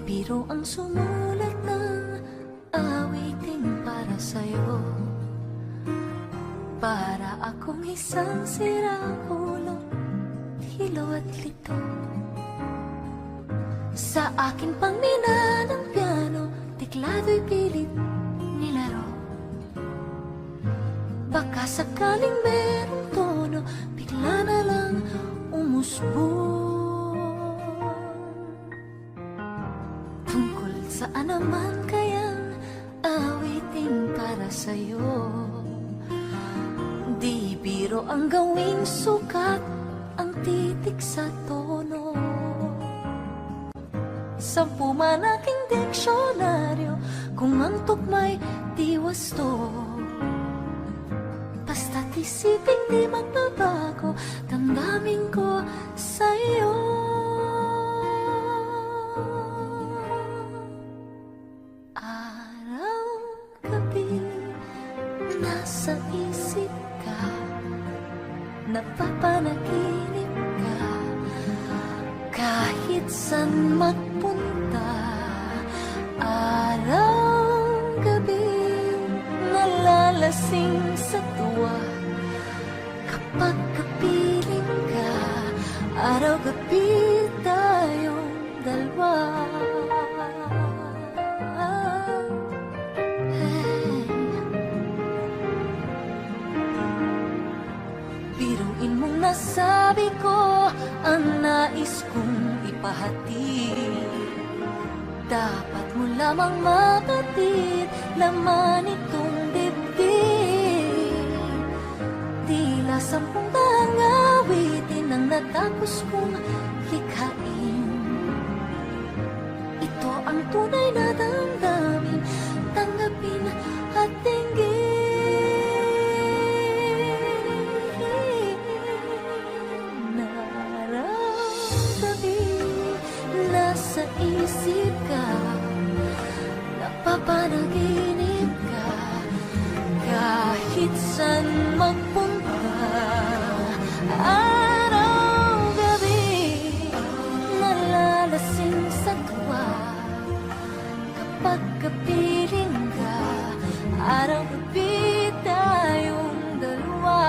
biro ang sumulat ng awitin para sa'yo. Para akong isang sirang ulo, hilo at lito. Sa akin pang mina ng piano, teklado'y pilit nilaro. Baka sakaling merong tono, bigla na lang umusbong. Tungkol saan naman kayang awitin para sa'yo? Di biro ang gawing sukat, ang titik sa tono. Sampu man aking diksyonaryo, kung ang tugma'y di wasto. Basta't isipin di magbabago, damdamin ko sa'yo. Araw, gabi, nasa isip ka, napapanaginip ka, kahit saan magpunta. Araw, gabi, nalalasing sa tuwa, kapag kapiling ka. Araw, gabi, tayong dalawa. Biruin mong nasabi ko ang nais kong ipahatid. Dapat mo lamang mapatid, laman itong dibdib. Tila 10 daang awitin ang natapos kong likhain. Ito ang tunay na damdamin, tanggapin at tinggin. Sa isip ka, napapanaginip ka, kahit saan magpunta. Araw, gabi, nalalasing sa tuwa, kapag kapiling ka. Araw, gabi, tayong dalawa.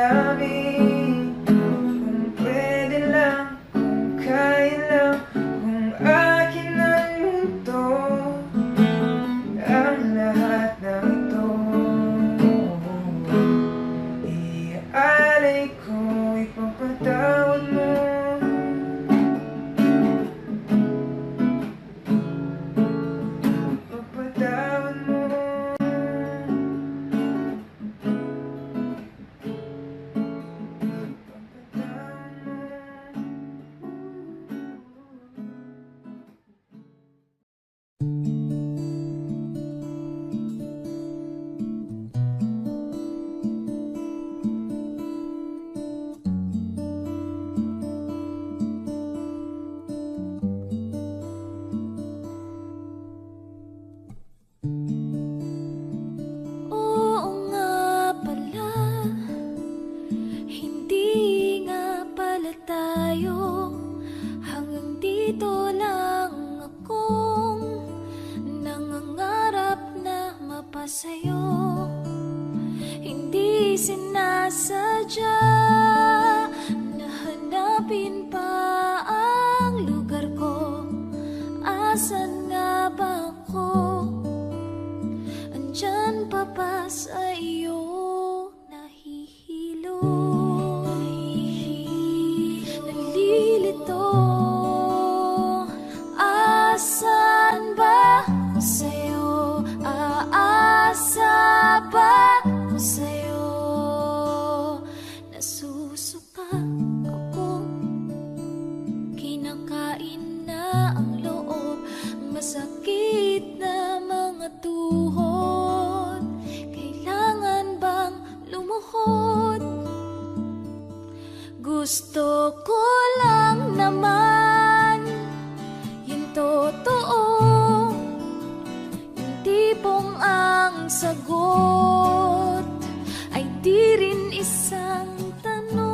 namin. Kung pwede lang, kung kaya lang, kung akin ang mundo, ang lahat ng ito iaalay ko, ipapatawad mo. Ipapatawad mo. Oo nga pala, hindi nga pala tayo. Hanggang dito lang akong nangangarap na mapasayo. Hindi sinasadya na hanapin pa ang lugar ko. Asan nga ba ako? Andyan pa ba sa iyo? Nahihilo, nalilito. Asan ba ako sa'yo? Aasa ba ako sa'yo? Nasusuka akong kinakain na ang loob. Masakit na mga tuhod. Kailangan bang lumuhod? Gusto ko lang naman yung totoo, yung tipong ang sagot ay di rin isang tanong.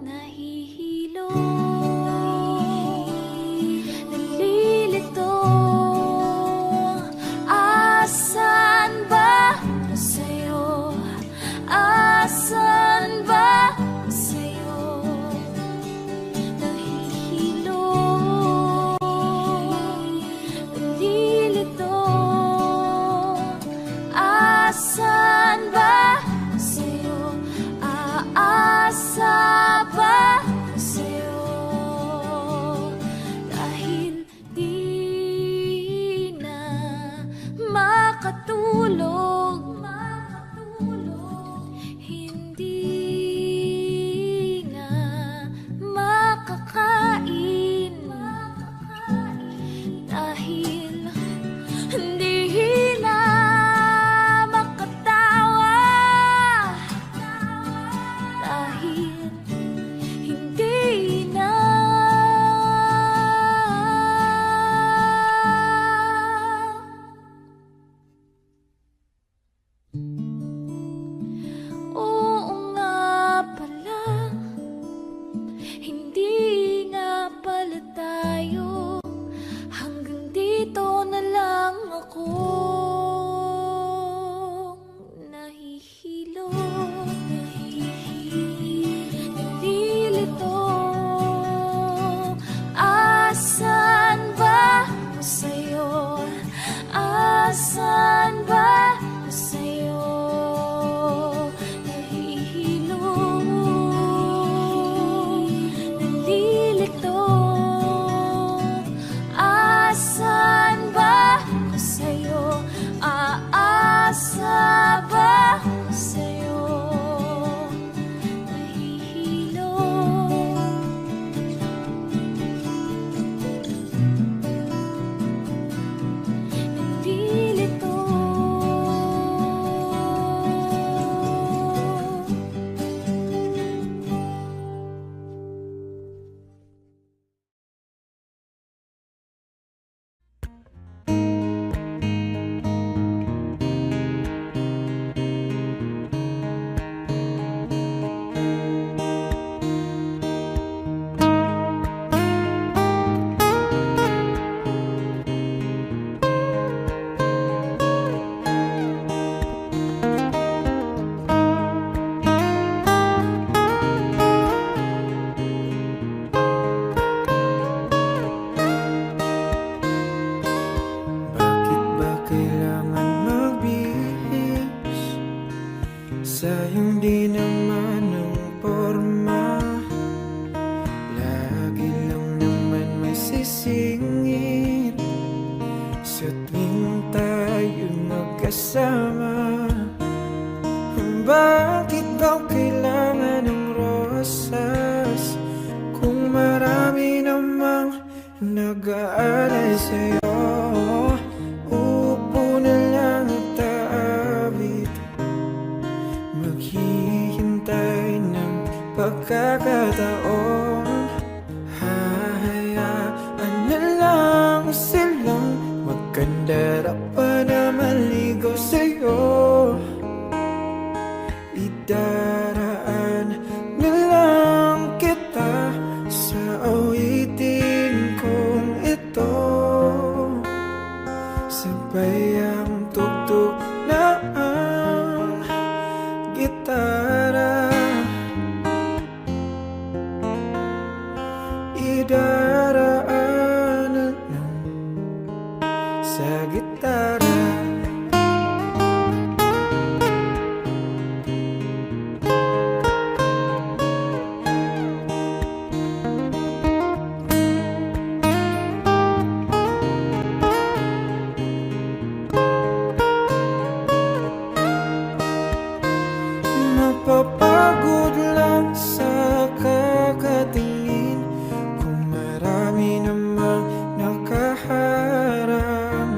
Nahihilo, nalilito. Asan ba ako sa'yo? Asan ba sayang di naman ang porma. Lagi lang naman may sisingit sa tuwing tayo magkasama. Bakit daw kailangan ng rosas kung marami namang nag-aalay sa'yo? Upo na lang at aawit, maghihintay ng pagkakataon. Hahayaan na lang silang magkandara pa na maligaw sa'yo. Idaraan na lang kita sa awitin kong ito. Sabay ang tugtog na ang gitara. Idaraan na lang sa gitara. Mapapagod lang sa kakatingin kung marami namang nakaharang.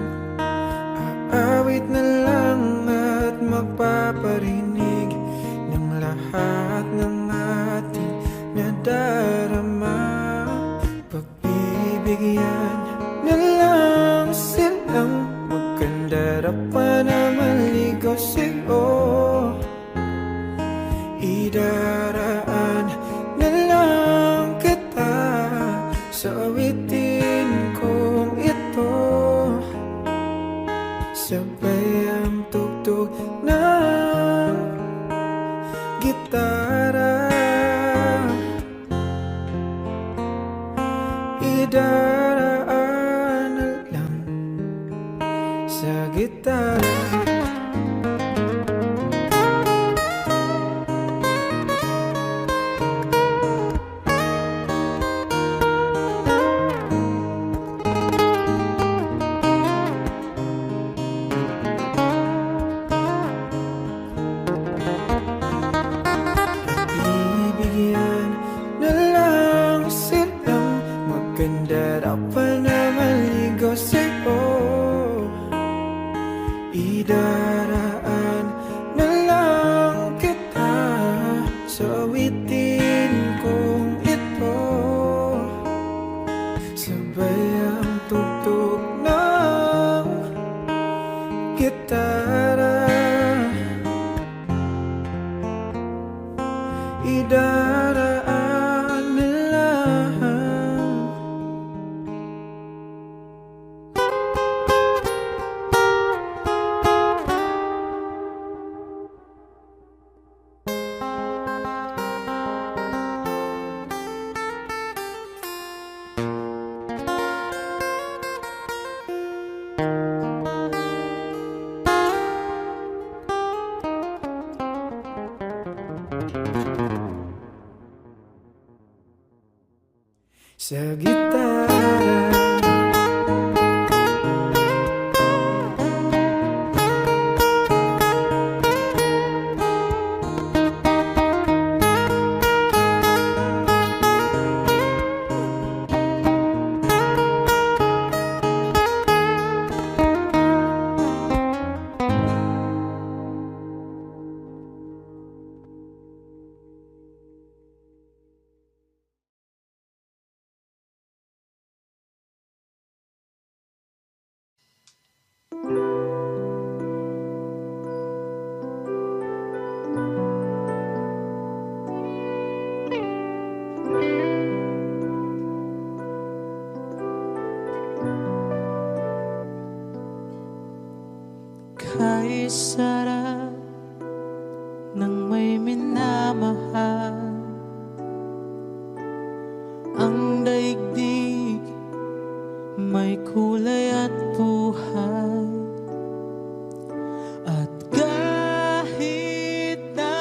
Aawit na lang at magpaparinig ng lahat ng ating nadarama. Pagbibigyan na lang silang magkandara pa na maligaw sa'yo. Idaraan na lang kita sa awitin kong ito. Sabay ang tugtog ng gitara. Idaraan na lang sa gitara. Bibigyan na lang silang magkandara pa na maligaw sa'yo. Idaraan na lang kita sa awitin kong ito. Sabay ang tugtog ng gitara. Idaraan na lang. Sa gitara. Kay sarap ng may minamahal, ang daigdig may kulay at buhay. At kahit na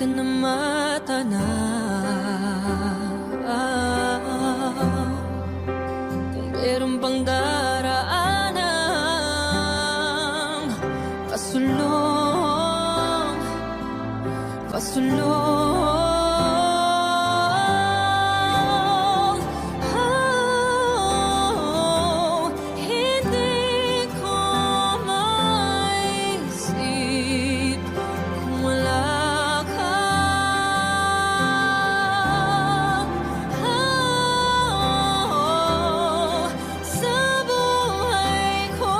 ka na mata na. Kung meron pang daraanang pasulong, pasulong. Hindi ko maisip kung wala ka. Sa buhay ko.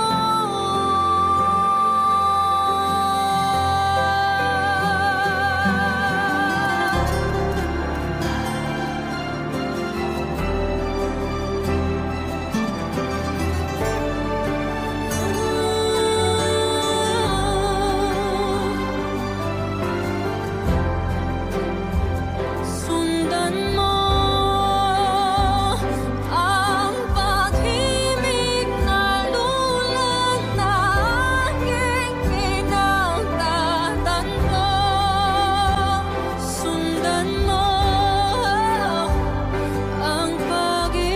Sundan mo ang pag-ibig na lulan na aking pinagtatanggol. Sundan mo ang pag-ibig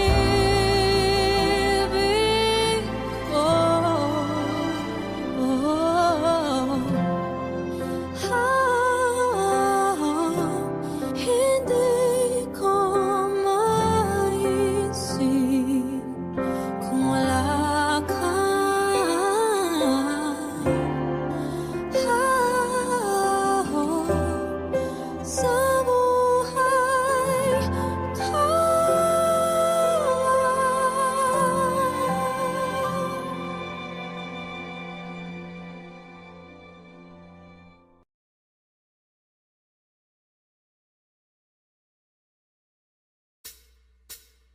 ko. Hindi ko maisip kung wala ka. Sa buhay ko.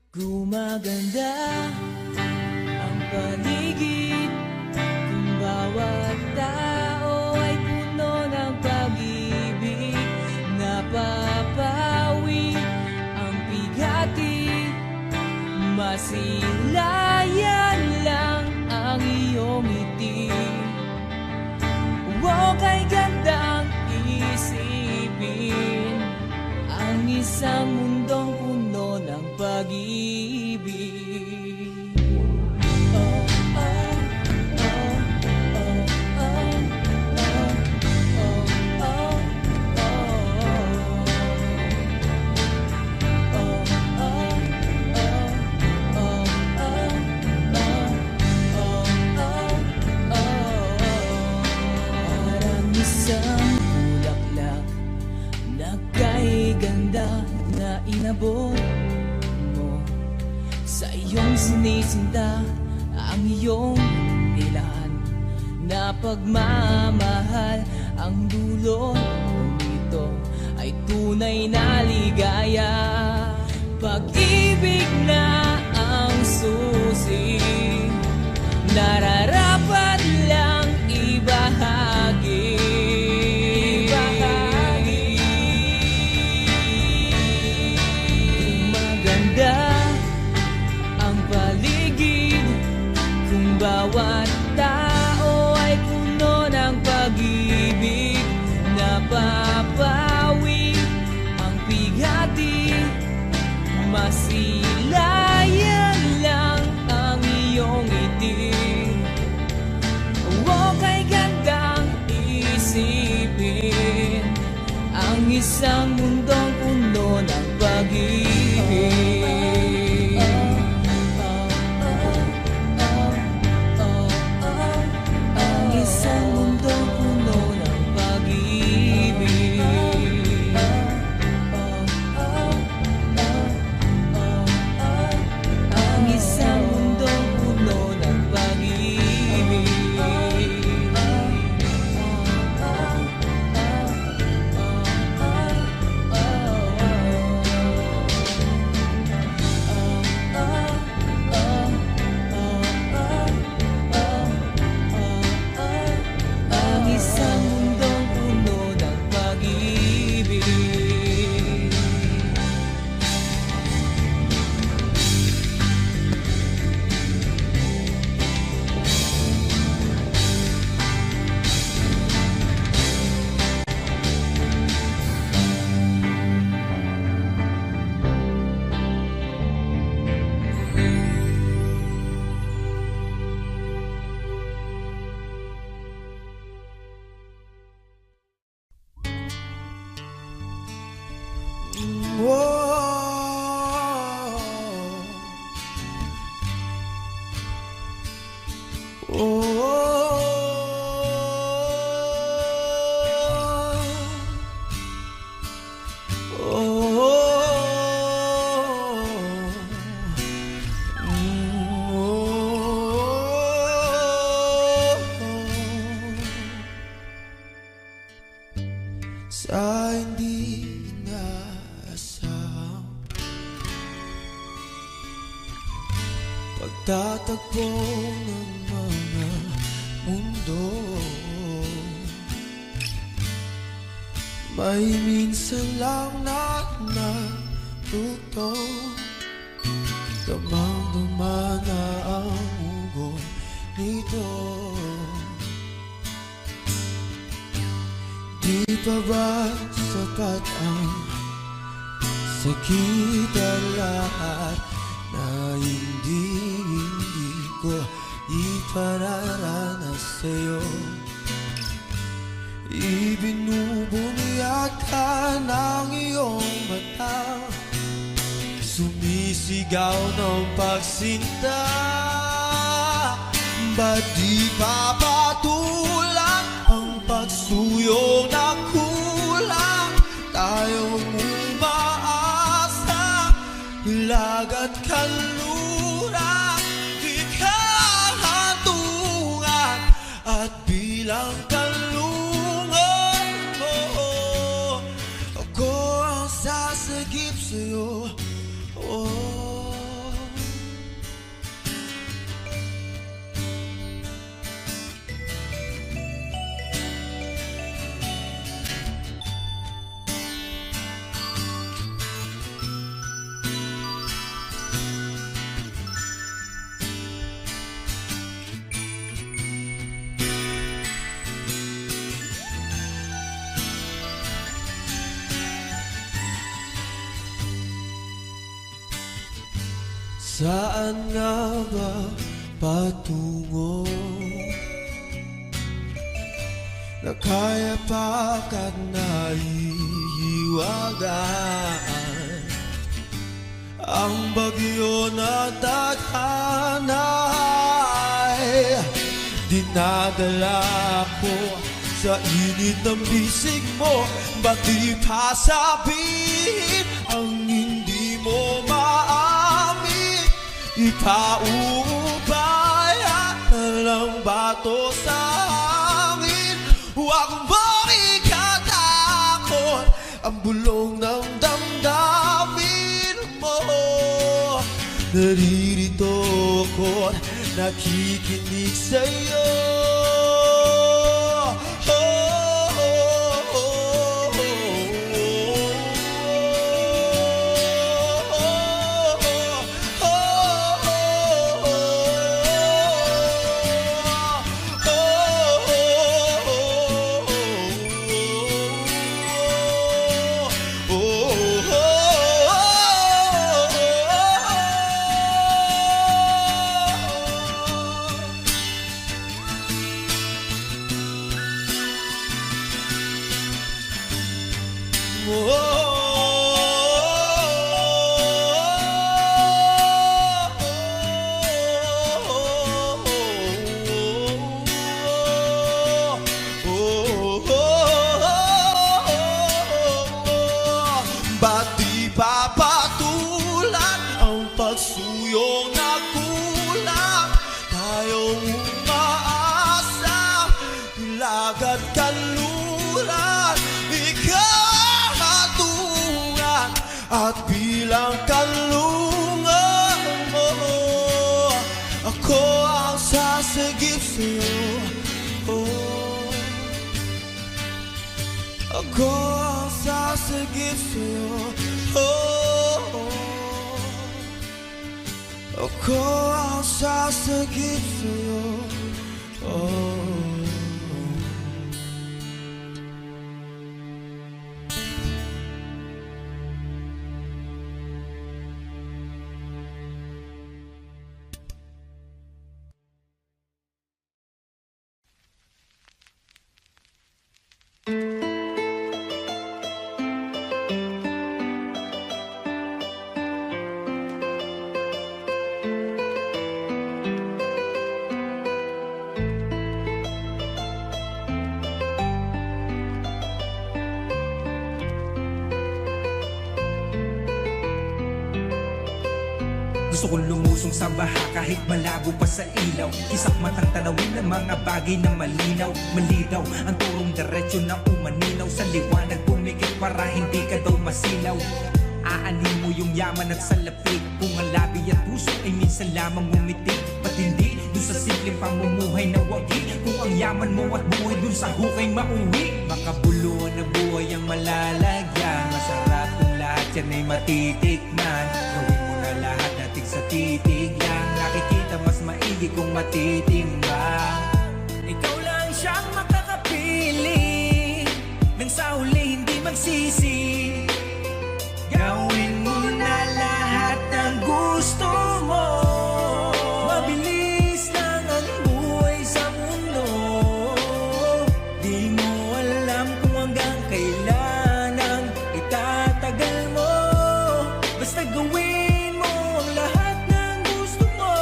Gumaganda ang paligid kung bawat tao ay puno ng pag-ibig. Napapawi ang bigati, masilayan lang ang iyong ngiti. Huwag kay gandang isipin ang isang mundong puno ng pag-ibig. Oh, oh, oh, oh, oh, oh, oh, parang isang bulaklak na kay ganda na inabot mo. Sa iyong sinisinta ang iyong ilan na pagmamahal. Ang dulo nito ay tunay na ligaya. Pag-ibig na ang susi, nararapat lang ibahagi. Maganda ang paligid kung bawat tao ay puno ng pag-ibig. Napapawi ang bigati, masilayan lang ang iyong ngiti. Huwag kay gandang isipin ang isang mundong puno ng pag-ibig. Ang isang mundong puno ng pag-ibig. Ang isang mundong puno ng pag-ibig. Sa hindi inaasahang pagtatagpo ng mga mundo, may minsan lang na natuto, damang-dama na ang ugol nito. Di pa ba sapat ang sakit at lahat na hindi ko ipararanas sa'yo? Ibinubuniyag ka ng iyong mata, sumisigaw ng pagsinta. Ba't di papatulang ang pagsuyong na kulang? Tayong umaasa, hilag at kanluran, ikahatungan at bilang kanlungan. Ako ang sasagip sa'yo. Saan nga ba patungo na kaya pakat naihiwagaan ang bagyo na tadhana ay dinadala ko sa init ng bisig mo. Ba't di pa sabihin ang hindi mo maamin? Ipaubaya na lang bato sa hangin. Huwag mong ikatakot ang bulong ng damdamin mo. Naririto ko't nakikinig sa'yo. Ba't di papatulan ang pagsuyong na kulang? Tayong umaasa, hilag at kanluran, ikahatungan at bilang kanlungan mo. Ako ang sasagip sa'yo. Ako ang sasagip sa'yo. Ako ang sasagip sa'yo. Gusto kong lumusong sa baha kahit malabo pa sa ilaw. Isak matang tanawin ng mga bagay na malinaw. Malinaw ang turong diretsyo na umaninaw. Sa liwanag pumikit para hindi ka daw masilaw. Aanin mo yung yaman at salapi. Kung ang labi at puso ay minsan lamang ngumiti. Ba't hindi dun sa simpleng pamumuhay na wagi? Kung ang yaman mo at buhay dun sa hukay mauwi. Makabuluhan na buhay ang malalagyan. Masarap kung lahat yan ay matitikman. Gawin mo na lahat natin sa titig lang. Nakikita mas maigi kung matitimbang. Ikaw lang siyang makakapili nang sa huli hindi magsisi. Gawin mo na lahat ng gusto mo. Mabilis lang ang buhay sa mundo. Di mo alam kung hanggang kailan ang itatagal mo. Basta gawin mo ang lahat ng gusto mo.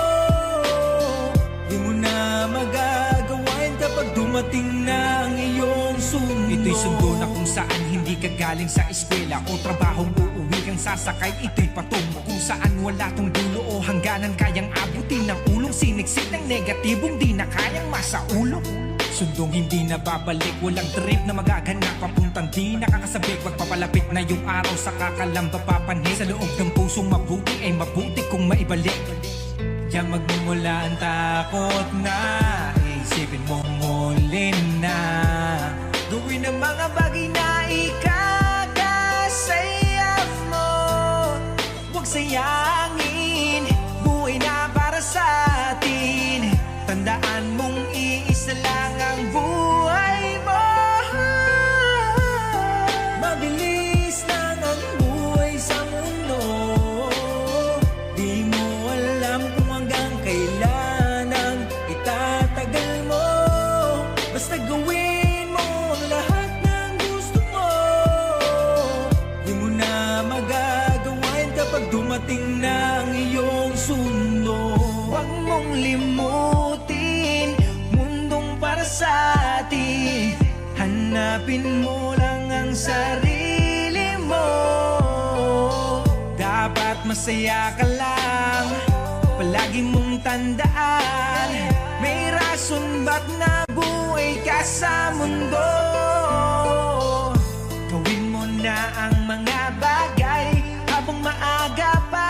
Di mo na magagawain kapag dumating na ang iyong sundo. Ito'y sundo na kung saan hindi ka galing sa eskwela o trabahong uuwi kang sasakay, ito'y patungo kung saan wala tong dulo o hangganan kayang abutin ng ulong siniksik ng negatibong di na kayang masaulo. Sundong hindi na babalik, walang trip na magaganap papuntang di nakakasabik. Magpapalapit na yung araw sa kakalamba papanhin. Sa loob ng pusong mabuti ay mabuti kung maibalik. Diyan magmumula ang takot na isipin mong huli na. Gawin ang mga bagay na ikakasaya mo. Huwag sayangin, buhay na para sa atin. Tandaan mong iisa lang ang buhay mo. Mabilis lang ang buhay sa mundo. Di mo alam kung hanggang kailan ang itatagal mo. Basta gawin mo ang lahat ng gusto mo. Di mo na magagawain kapag dumating na ang iyong sundo. Huwag mong limutin mundong para sa atin. Hanapin mo lang ang sarili mo. Dapat masaya ka lang, palagi mong tandaan. May rason ba't nabuhay ka sa mundo. Gawin mo na ang mga bagay habang maaga pa.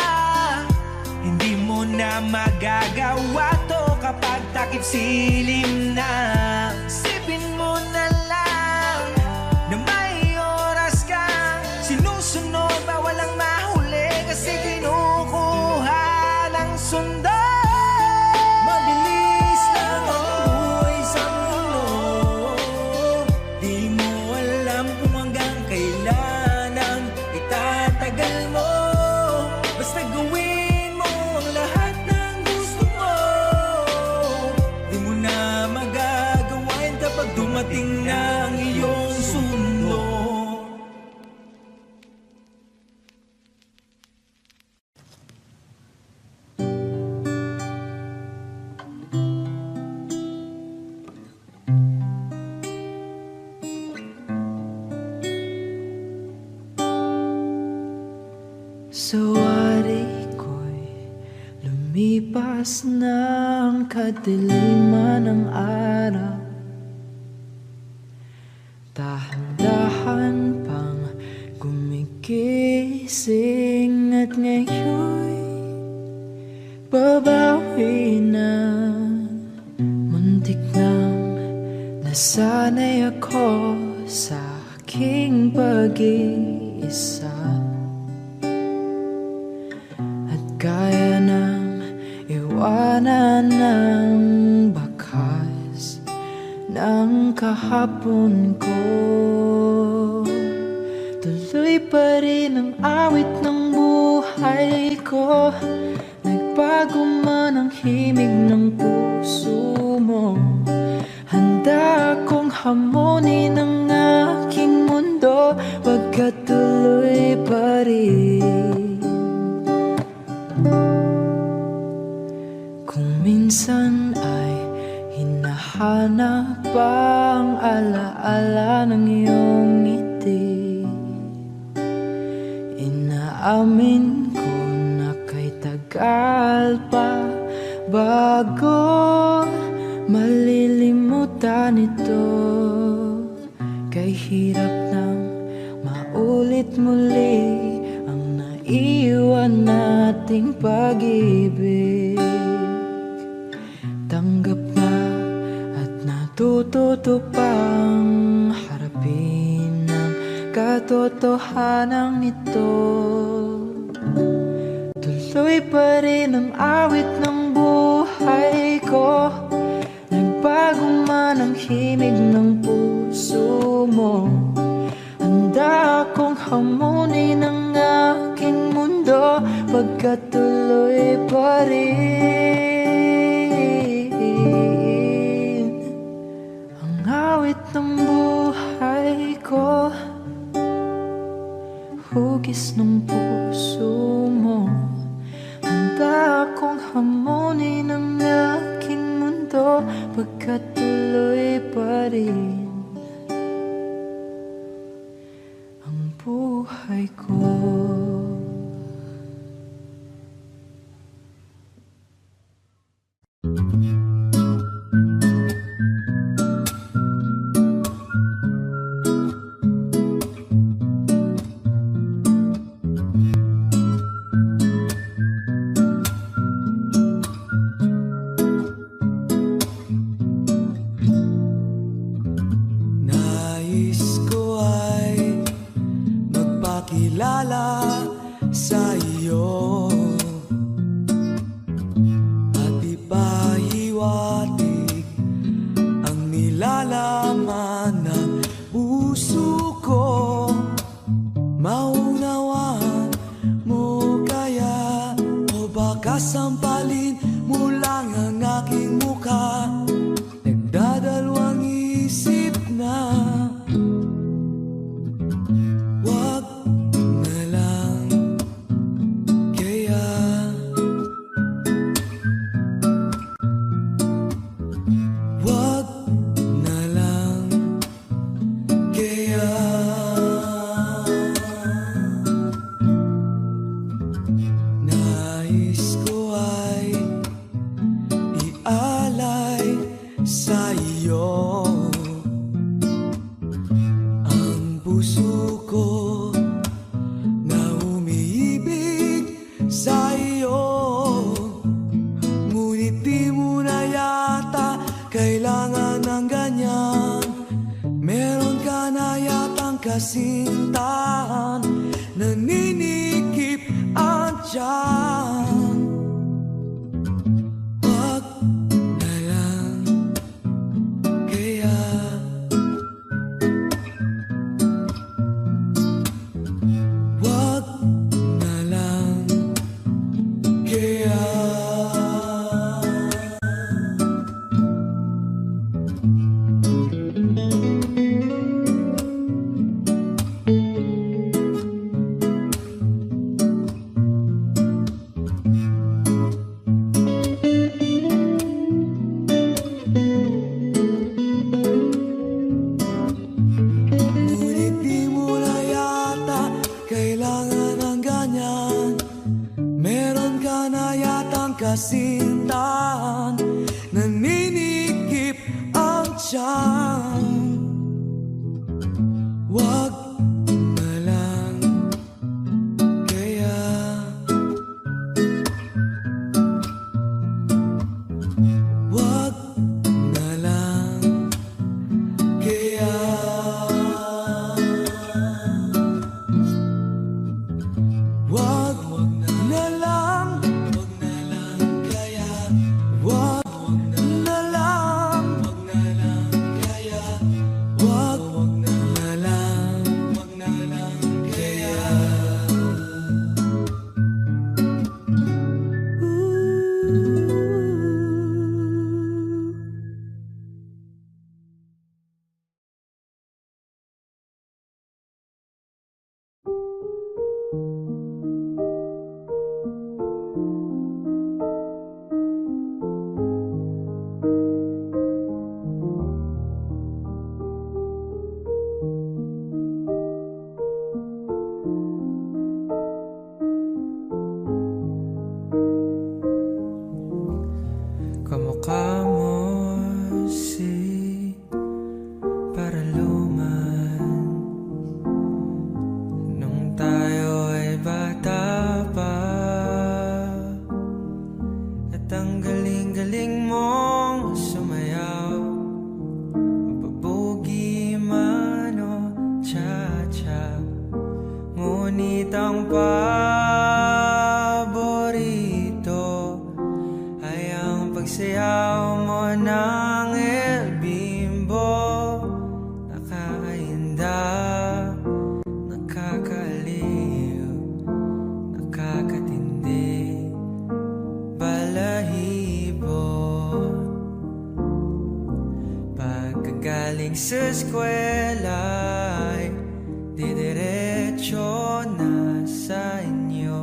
Hindi mo na magagawa to kapag takip silim na. Isipin mo na lang na may oras kang sinusunod na walang mahuli kasi kinukuha ng sundo. Mabilis lang ang buhay sa mundo. Di mo alam kung hanggang kailan ang itatagal mo. Basta gawin mo ang lahat ng gusto mo. Di mo na magagawain kapag dumating na ang iyong sundo. Sa wari ko'y lumipas ng kadiliman ng araw. Dahan-dahan pang gumigising at ngayon'y babawi na. Muntik nang nasanay ako sa aking pag-iisa. Kaya nang iwanan ng bakas ng kahapon ko. Tuloy pa rin ang awit ng buhay ko. Nagbago man ang himig ng puso mo. Handa akong hamunin ang aking mundo. Pagkatuloy pa rin. Kung minsan ay hinahanap ang alaala ng iyong ngiti, inaamin ko na kay tagal matagal pa bago malilimutan ito. Kay hirap nang maulit muli ang naiwan nating pag-ibig. Tanggap na at natututo pang harapin ang katotohanan nito. Tuloy pa rin ang awit ng buhay ko, nagbago man ang himig ng puso mo. Handa akong hamunin ang aking mundo, pagkat tuloy pa rin ang awit ng buhay ko. Hugis ng puso mo, handa akong hamunin ang aking mundo, pagkat tuloy pa rin ang buhay ko. Nais ko ay magpakilala sa iyo at ipahiwatig ang nilalaman ng puso ko. Maunawaan mo kaya, o baka sampalin mo lang ang aking mukha? Nagdadalawang isip na wag na lang kaya. Wag na lang kaya. Nais ko ay ialay sa iyo ang puso ko na umiibig sa iyo. Ngunit di mo na yata kailangan ng ganyan. Meron ka na yatang kasintahan, naninikip ang tiyan. Wag na lang kaya. Wag na lang kaya. Ngunit di mo na yata kailangan ng ganyan. Meron ka na yatang kasintahan, naninikip ang tiyan. Wag na lang kaya. Wag na lang kaya. Wag na lang kaya. Wag tayo ay bata pa, at ang galing-galing mong sumayaw, mapabugi man o cha-cha. Ngunit ang paborito ay ang pagsayaw mo ng El Bimbo. Nakakainda, nakakaliw, nakakatindi, balahibo. Pagkagaling sa eskwela ay didiretso na sa inyo,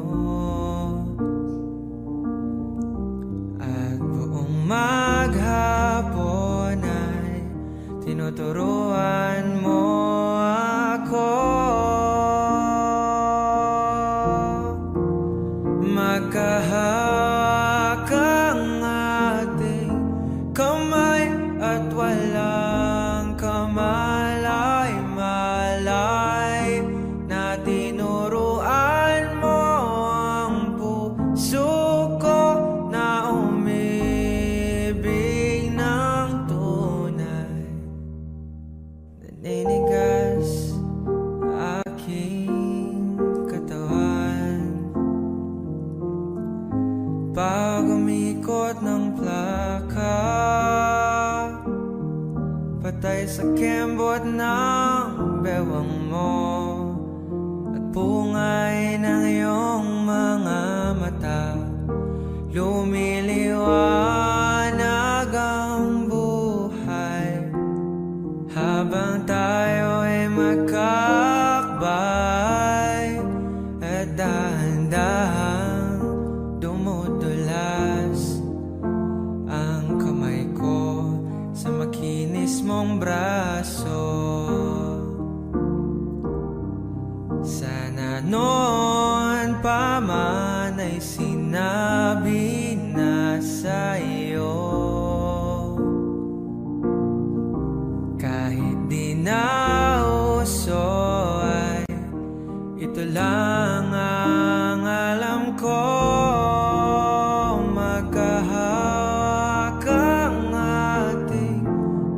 at buong maghapon ay tinuturuan mo ako. Magkahawak ang ating kamay at walang kamalay-malay, na tinuruan mo ang puso ko na umibig ng tunay. Naninigas aking katawan pag umikot ng plaka, patay sa kembot ng bewang mo at pungay ng iyong mga mata. Lumiliwanag ang buhay habang tayo ay magkakbay, at dahan-dahang dumudulas ang kamay ko sa makinis mong braso. Sana noon pa man ay sinabi na sa'yo, kahit di na uso ay ito lang ang alam ko. Magkahawak ang ating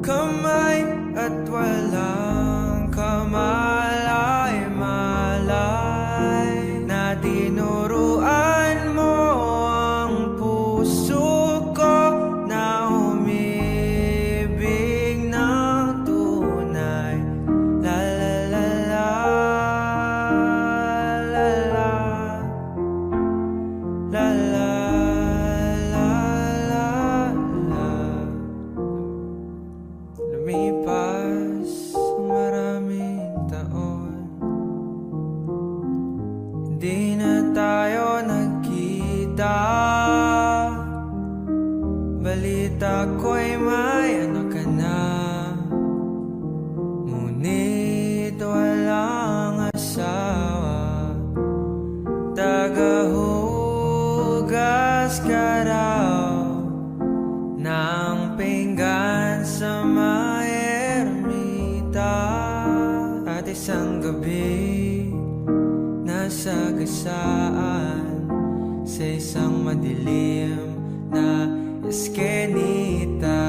kamay at walang kamalay-malay, na tinuruan mo ang puso ko na umibig ng tunay. La la la la, la la, la la, la la la. Lumipas ang maraming taon, hindi na tayo nagkita. Balita ko'y may anak ka na, ngunit walang asawa. Tagahugas ka raw ng pinggan sa may ermita, at isang gabi nasa gasaan sa isang madilim na eskenita.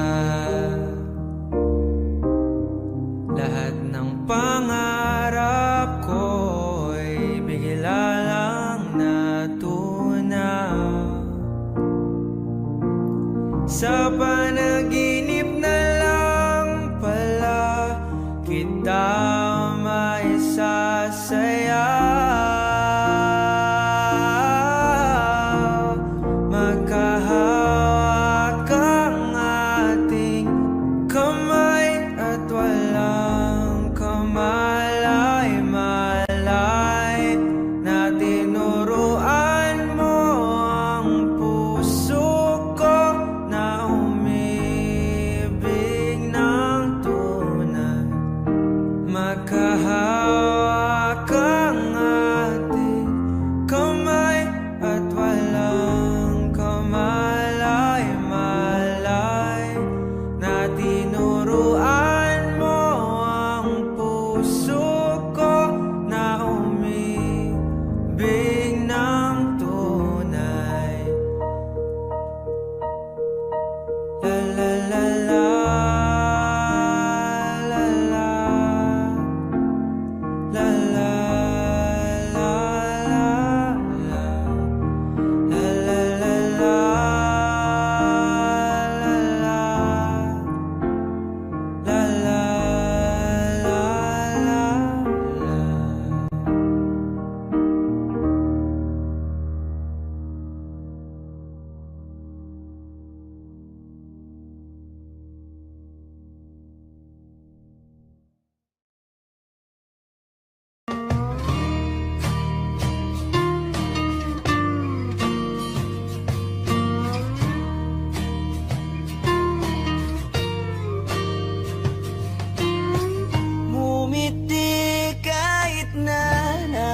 Lahat ng pangarap ko'y bigla lang natunaw. Sa panaginip na lang pala kita maisasayaw. Magkahawak ang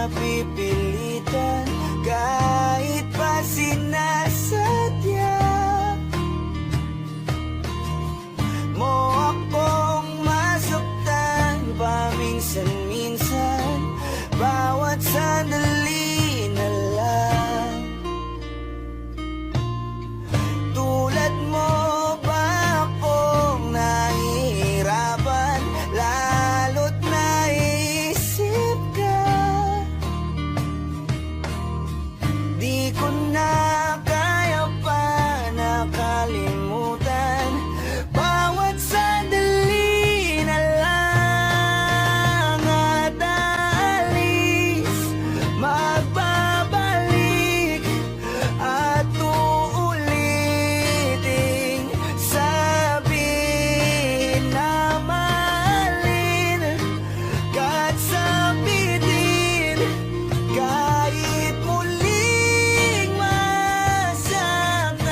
napipilitan kahit pa sinasadya mo akong masaktan paminsan-minsan, bawat sandali na lang. Tulad mo ba akong nahihirapan, lalo't naisip ka? Di ko na kaya pa nakalimutan, bawat sandali na lang at aalis, magbabalik at uulitin, sabihin na mahalin kahit sabihin, kahit muling masaktan.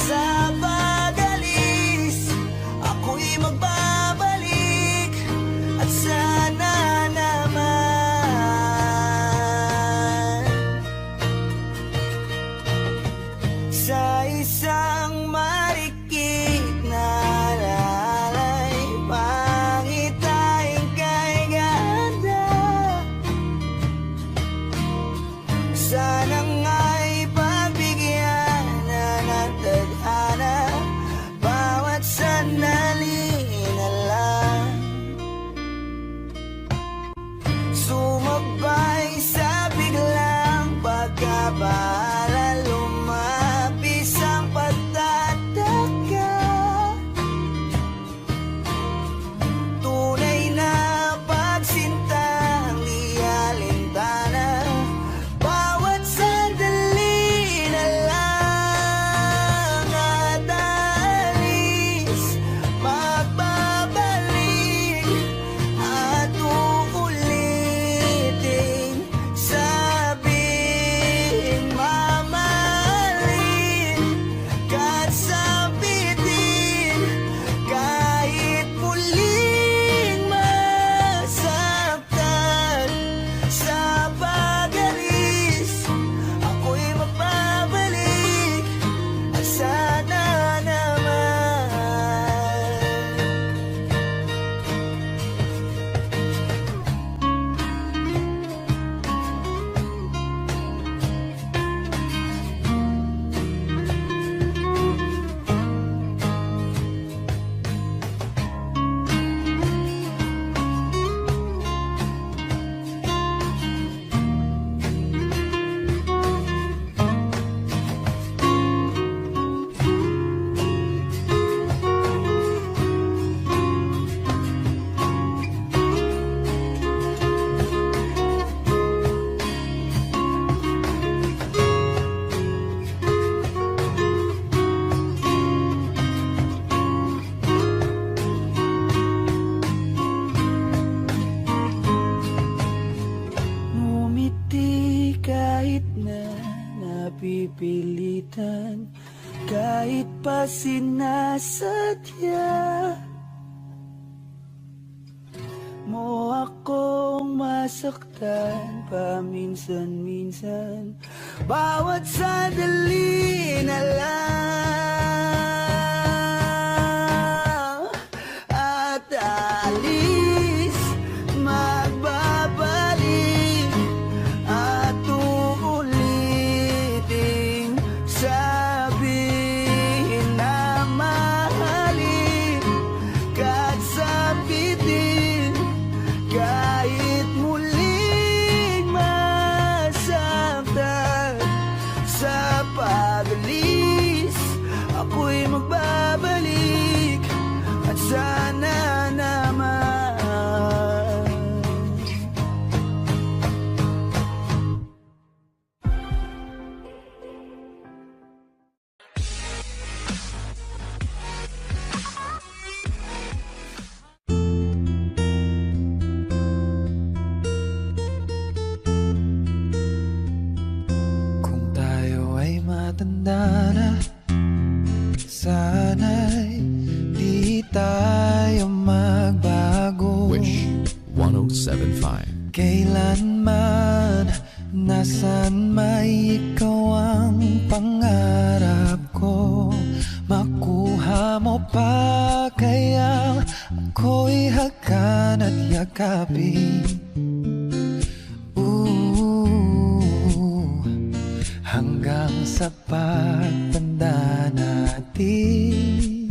Sa pag-alis, ako'y magbabalik at sana naman sa isang marikit na lalay, pangitain kay ganda. Sana nga'y pagbigyan na ng tadhana, bawat sandali na lang. Sumabay sa biglang pagkabahala, lumapis ang pagtataka. Tunay na pagsintang di alintana, bawat sandali na lang at aalis, magbabalik at uulitin, sabihin mamahalin kahit sabitin, kahit muling masaktan. Sa pag-alis, ako'y magbabalik at sana naman. Ngumiti kahit na napipilitan, kahit pa sinasadya mo akong masaktan paminsan-minsan, bawat sandali na lang at alis, magbabalik at uulitin, sabihin na mahalin kahit sabitin, kahit muling masaktan. Sa pag-alis, ako'y magbabalik at sana naman. Kung tayo ay matanda na, sana'y di tayo magbago. Wish 1075. Kailan man, nasan may ikaw ang pangarap ko. Makuha mo pa kaya ako'y hagan at yakapin. Hanggang sa pagtanda natin,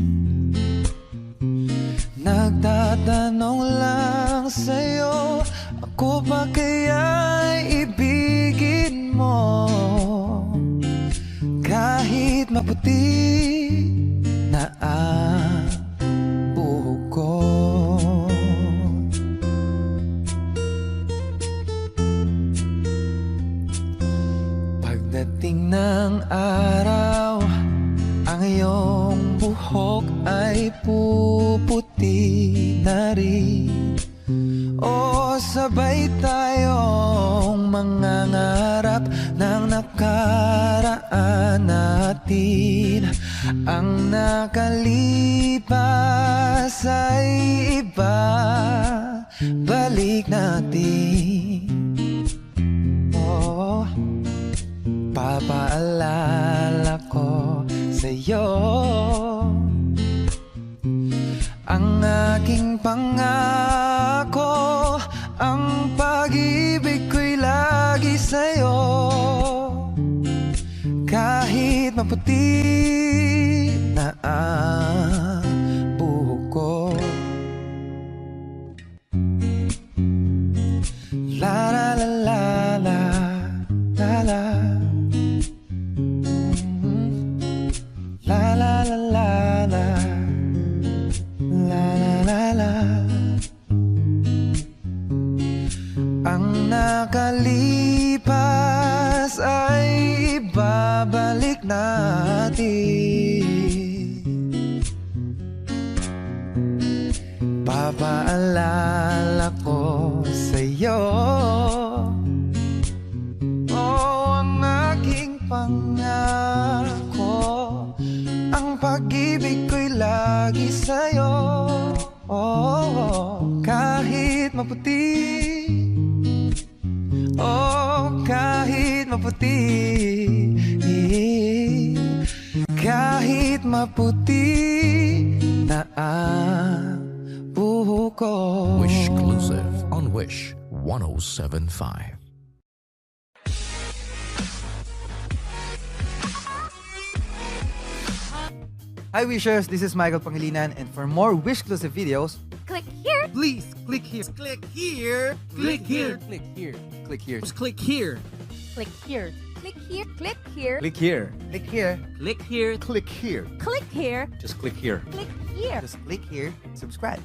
nagtatanong lang sa'yo, ako ba kaya'y ibigin mo? Kahit maputi na ang buhok ko. Pagdating ng araw, ang iyong buhok ay puputi na rin. O sabay tayong mangangarap ng nakaraan natin. Ang nakalipas ay iba, balik natin. Oh, papaalala ko sa'yo ang aking pangako, ang pag-ibig ko'y lagi sa'yo. Kahit maputi na ang buhok ko. La la la la la la la. La la la la la. La la la la. Ang nakalipas ay ibabalik natin. Papaalala ko sa'yo, oh, ang aking pangako, ang pag-ibig ko'y lagi sa'yo. Oh, kahit maputi, oh, kahit maputi, kahit maputi na ang buhok ko. Wishclusive on Wish 1075. Hi Wishers, this is Michael Pangilinan, and for more Wishclusive videos, Click here. Please click here. Click here. Click here. click here. Click here. Just click here. Click here. Click here. Click here. Click here. Click here. Click here. Click here. Click here. Just click here. Click here. Just click here. Subscribe.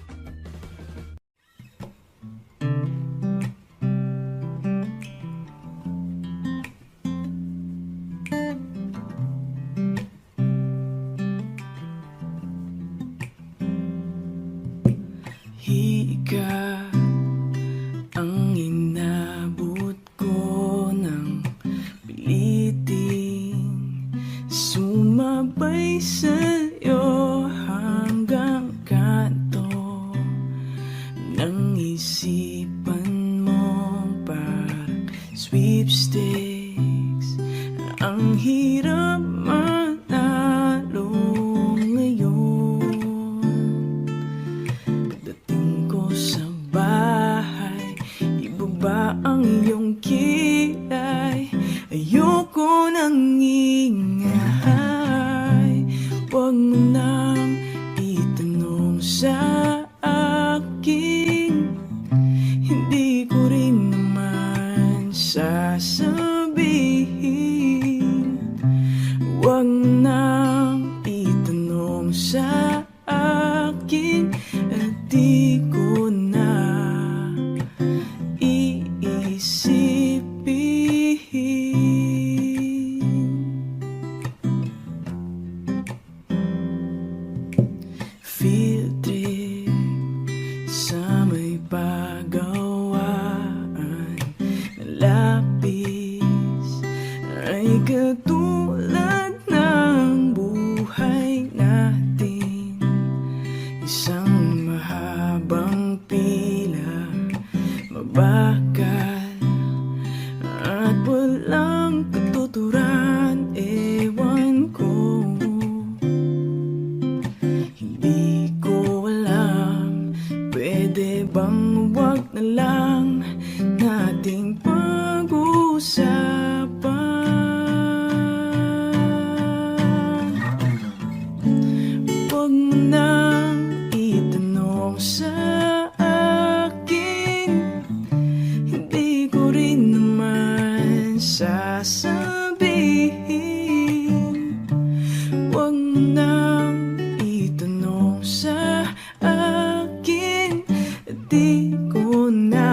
Higa ang inabot ko ng piliting sumabay sa'yo hanggang kanto ng isipan mo parang sweepstakes. Ang hirap manalo ngayon. Pagdating ko sa bahay, ibaba ang iyong kilay. Ayoko nang ingay. Huwag mo nang itanong sa akin. Hindi ko rin naman sasabihin. Huwag mo nang itanong sa akin. At di ko na iisipin. Field trip sa may pagawaan na lapis ay katulad ng buhay natin. Isang mahabang pila, mabakal at walang katuturan. Ewan ko, hindi ko alam. Pwede bang wag na lang nating pag-usapan? Huwag mo nang itanong sa akin, hindi ko rin naman sasabihin. Huwag mo nang itanong sa akin, di ko na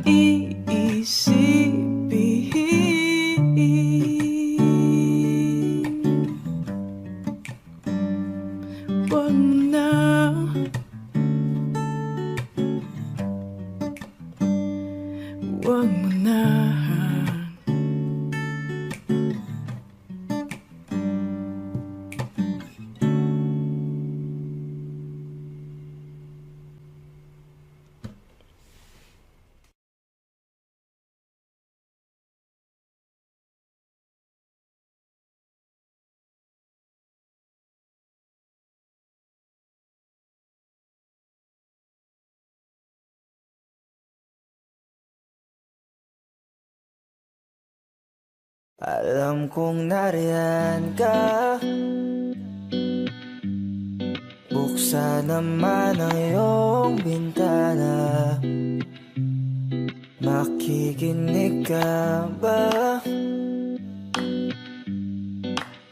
iisipin. Huwag mo na, huwag mo na. Alam kong nariyan ka, buksan naman ang iyong bintana. Makikinig ka ba?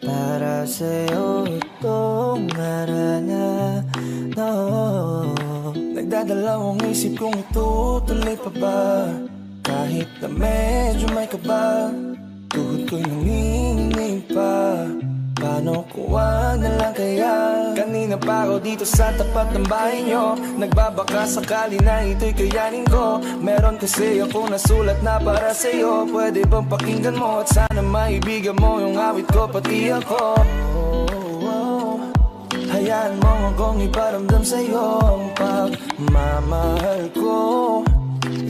Para sa'yo itong arana. No, nagdadalawang isip kong itutuloy pa ba? Kahit na medyo may kaba, tuhod ko'y nanginginig pa. Paano kung wag na lang kaya? Kanina pa ako dito sa tapat ng bahay nyo, nagbabaka sakali na ito'y kayanin ko. Meron kasi ako nasulat na para sa'yo. Pwede bang pakinggan mo at sana maibigan mo yung awit ko pati ako. Hayaan mo akong iparamdam sa'yo ang pagmamahal ko,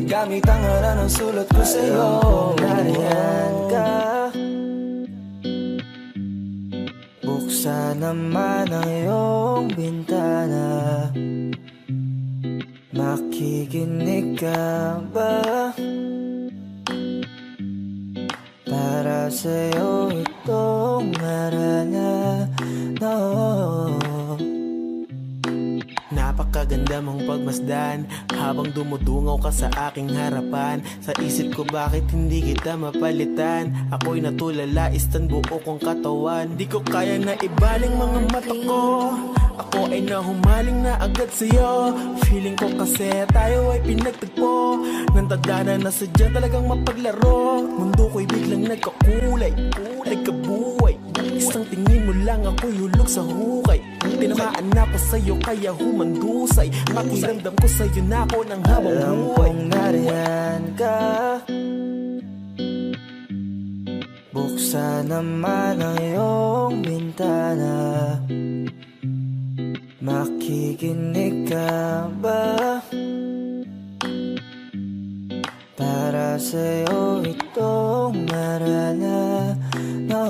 gamit ang hara ng sulat ko sa'yo. Alam kong nariyan ka, buksan naman ang iyong bintana. Makikinig ka ba? Para sa'yo itong arana. No, napakaganda mong pagmasdan habang dumudungaw ka sa aking harapan. Sa isip ko bakit hindi kita mapalitan. Ako'y natulala, istan buo kong katawan. Di ko kaya na ibaling mga mata ko. Ako ay nahumaling na agad sa'yo. Feeling ko kasi tayo ay pinagtagpo nang tadhana na sadya talagang mapaglaro. Mundo ko'y biglang nagkakulay, nagkabuhay. Isang tingin mo lang ako'y hulog sa hukay. Tinamaan ako sa'yo kaya humandusay. Pakiramdam ko sa'yo na ako ng habang buhay. Alam kong nariyan ka, buksan naman ang iyong bintana. Makikinig ka ba? Para sa'yo itong arana. No,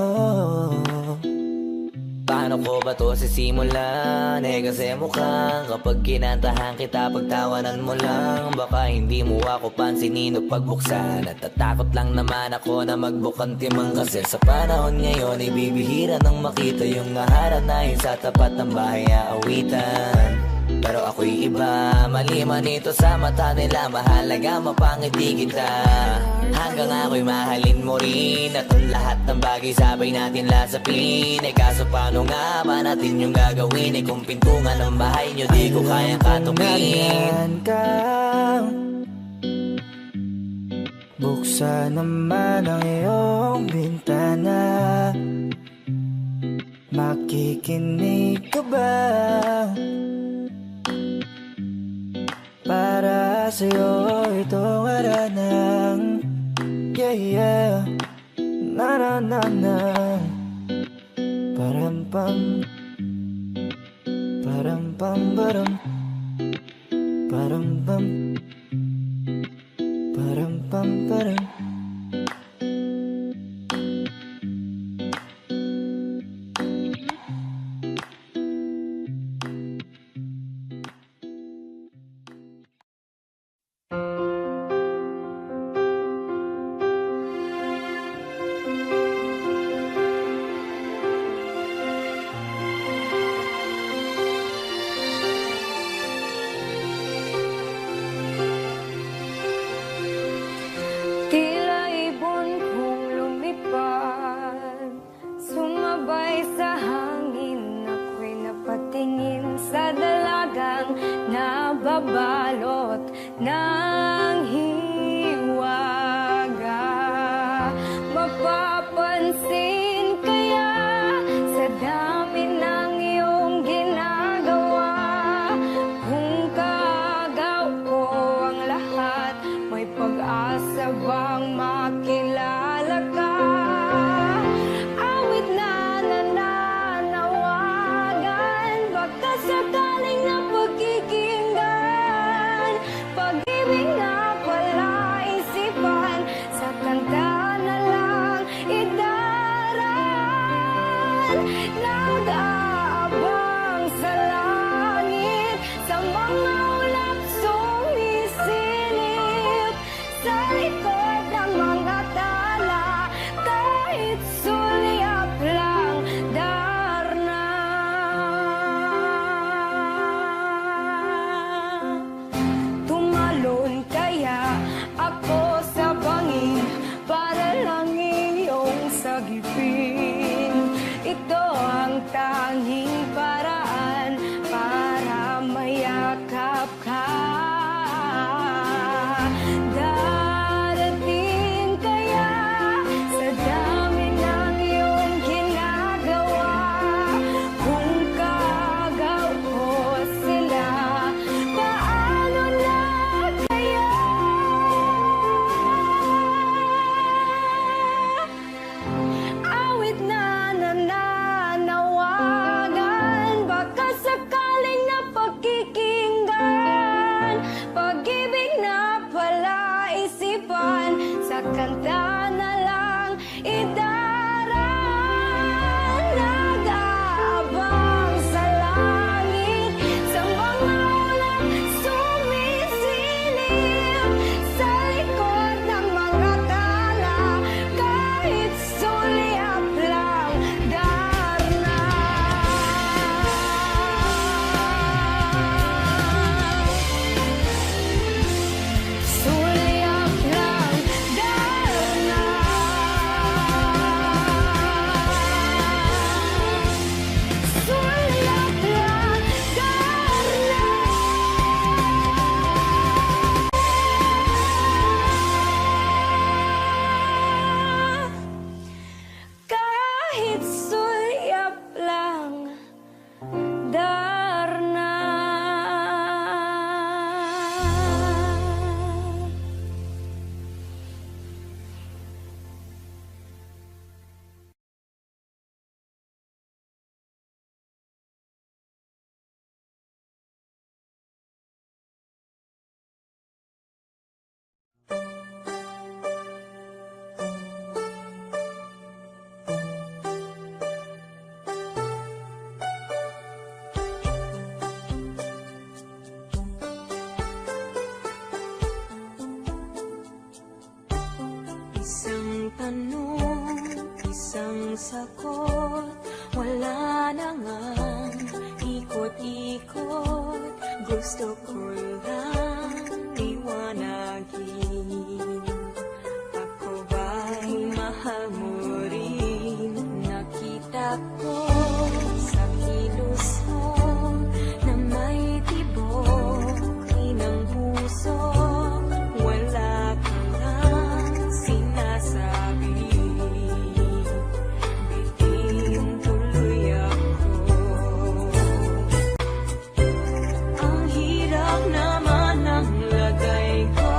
paano ko ba to sisimulan? Kasi mukhang kapag kinantahan kita, pagtawanan mo lang. Baka hindi mo ako pansinin o pagbuksan. At tatakot lang naman ako na magbukantimang. Kasi sa panahon ngayon ay bibihira nang makita yung naharanahin sa tapat ng bahay aawitan. Pero ako'y iba, mali man ito sa mata nila. Mahalaga mapangiti kita, hanggang ako'y mahalin mo rin. At ang lahat ng bagay sabay natin lasapin. Kaso paano nga ba natin yung gagawin? Kung pintungan ng bahay nyo di ko kayang katukin. Buksan naman ang iyong bintana. Makikinig ka ba? Para sa'yo itong aranang. Yeah, yeah. Na-na-na-na. Param-pam, param-pam-baram, param-pam, param tam taram. Tila ibon kong lumipad, sumabay sa hangin. Ako'y napatingin sa dalagang nababalot ng hiwaga. Mapapansin kaya sa dami ng iyong ginagawa, kung kagaw ko ang lahat, may pag-asa bang makilala ka? Awit na nananawagan, baka sakaling na pagkikinggan. Pag-ibig na pala isipan, sa kanta na lang idaran. Nag-aabang sa langit, sa mga ulap sumisilip, sa likod ng mga tala, kahit sulyap lang, darna. Tumalon kaya ako sa bangin para lang iyong sagipin. Ito ang tanging paraan para mayakap ka. Darating kaya sa dami ng iyong ginagawa, kung kagaw ko sila, paano na kaya? Awit na nananawagan, baka sakaling na pagkikinggan. Pag-ibig na pala isipan, sa kanta na lang idaran. Nag-aabang sa langit, sa mga ulap sumisilip, sa likod ng mga tala, kahit sulyap lang, darna. Sulyap lang, darna. Sulyap lang, darna. Kahit sulyap lang, darna. Isang tanong, isang sagot, wala na ngang ikot-ikot. Gusto ko lang liwanagin, ako ba'y mahal mo rin? Nakita ko sa kilos mo na may tibok ng puso. Wala ka lang sinasabi, bitin tuloy ako. Ang hirap naman ang lagay ko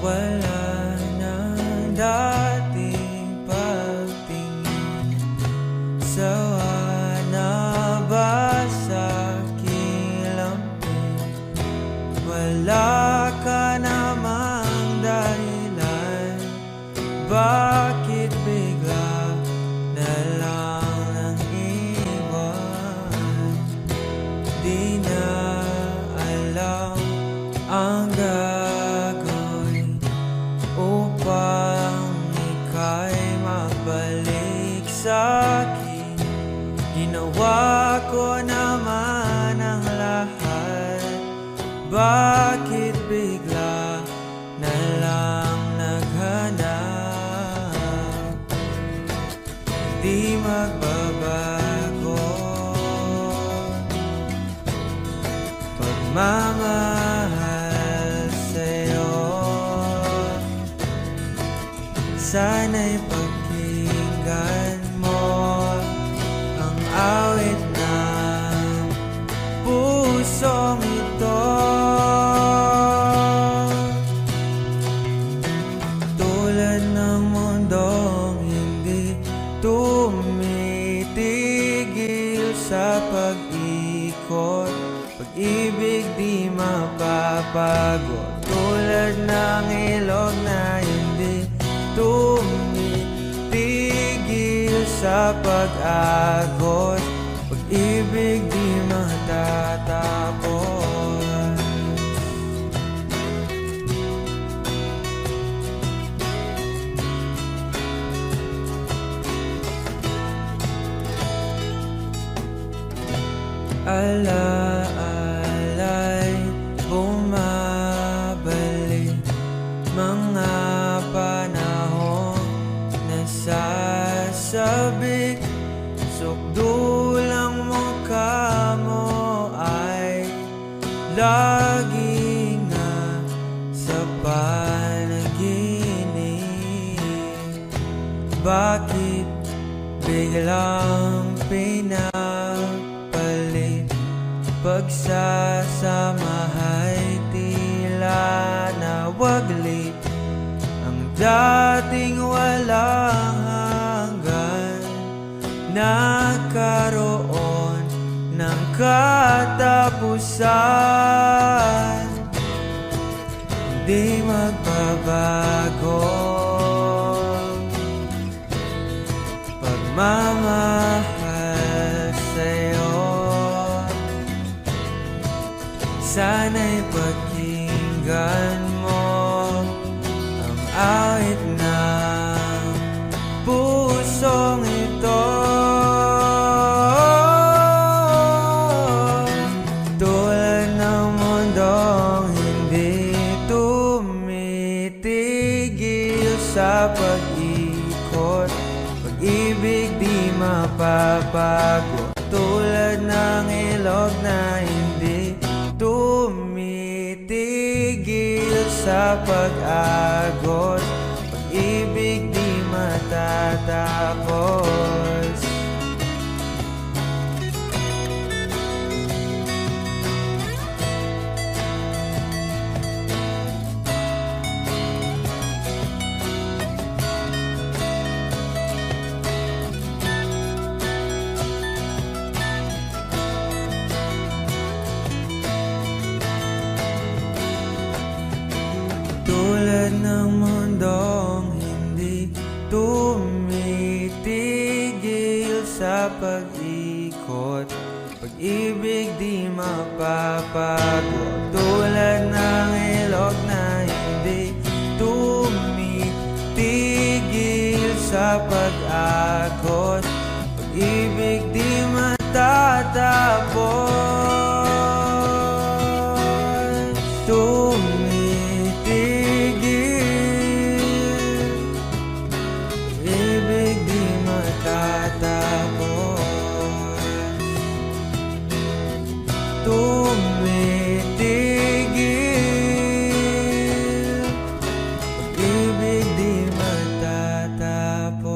wala na dating pagtingin. Sawa na ba sa kilamping? Wala ka namang dahilan, bakit bigla na lang nang iwan? Di na alam ang gagawin upang ika'y magbalik sa'kin. Ginawa ko naman ang lahat, bakit bigla na lang naghanap? Di magbabago pagmamahal sa'yo. Sana'y pakinggan mo ang awit ng pusong ito. Tulad ng mundong hindi tumitigil sa pag-ikot, pag-ibig di mapapago. Tulad ng ilog na hindi tumitigil sa pag-agos, pag-ibig di matatapos. Alaalay bumabalik, mga panahong nasasabik. Sukdulang mukha mo ay lagi nga sa panaginip. Bakit biglang pinapalit? Pagsasamahay tila nawaglit, ang dating walang hanggan nagkaroon ng katapusan. Di magbabago pagmamahal sa'yo. Sana'y pakinggan mo ang awit ng pusong ito. Tulad ng mundong hindi tumitigil sa pag-ikot, pag-ibig di mapapago. Tulad ng ilog na hindi tumitigil sa pag-agos, pag-ibig di matatapos. Tulad ng mundong hindi tumitigil sa pag-ikot, pag-ibig di mapapago. Tulad ng ilog na hindi tumitigil sa pag-agos, pag-ibig di matatapos. Ibig di matatapos. Tumitigil, pag-ibig di matatapos.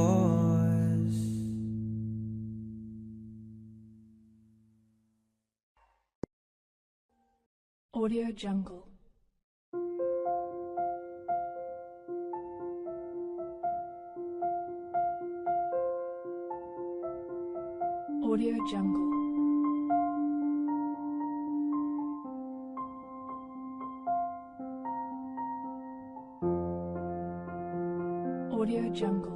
Audio Jungle. Audio Jungle.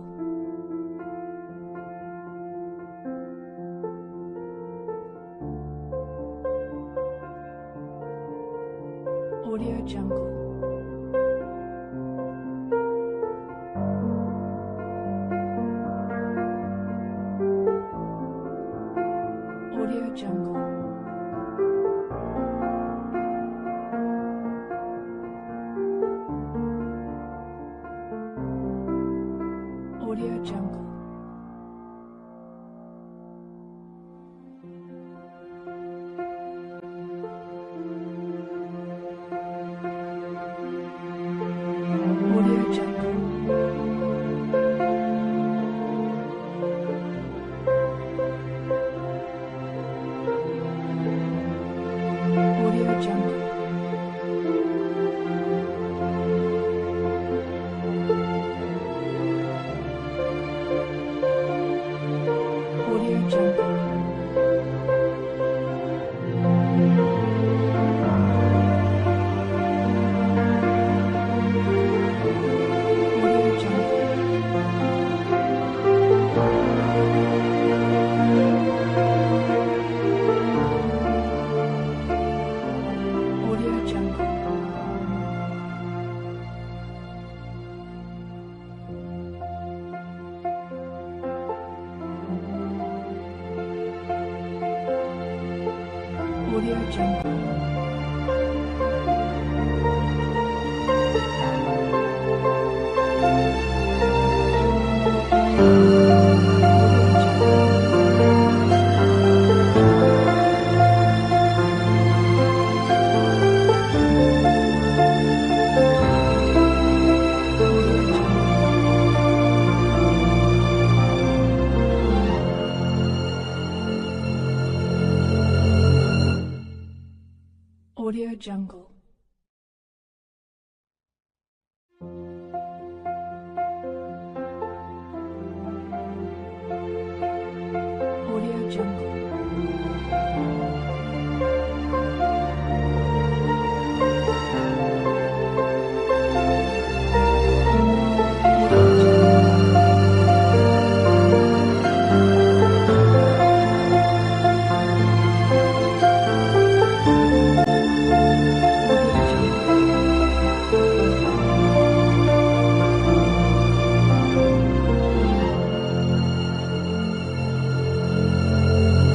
Audio Jungle. Audio Jungle. Audio Jungle. Audio Jungle. Audio Jungle. Audio Jungle. Audio Jungle. Audio Jungle. Audio Jungle. Audio Jungle. Audio Jungle.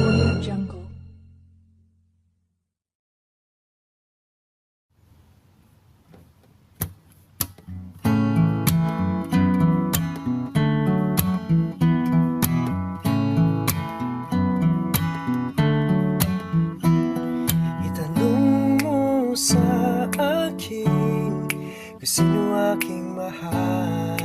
Audio Jungle. Itanong mo sa akin kung sino aking mahal.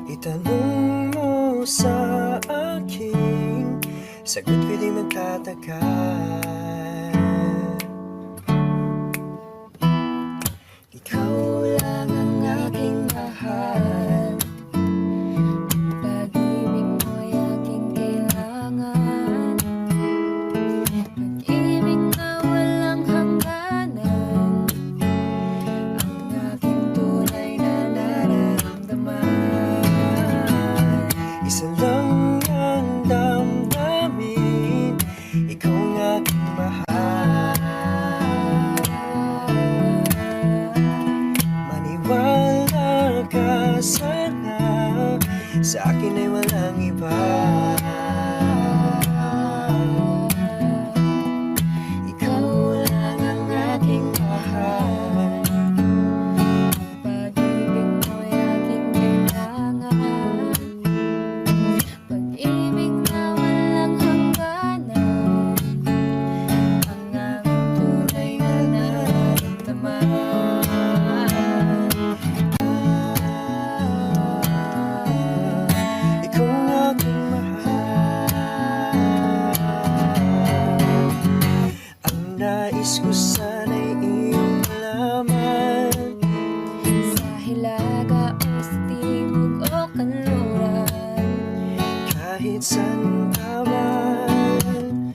Itanong mo sa akin, sagot ko di magtataka. Ikaw lang ang aking mahal. Pag-ibig mo'y aking kailangan. Pag-ibig na walang hangganan. Ang aking tunay na nararamdaman. Isa lang ang damdamin, ikaw ang aking mahal. Maniwala ka sana, sa akin ay walang iba. Ikaw lang ang aking mahal. Pag-ibig mo'y aking kailangan. Pag-ibig na walang hangganan. Ang aking tunay na nararamdaman. Ikaw ang aking mahal. Ang nais ko sana'y iyong malaman. Sa hilaga o sa timog o kanluran. Kahit saan ka man,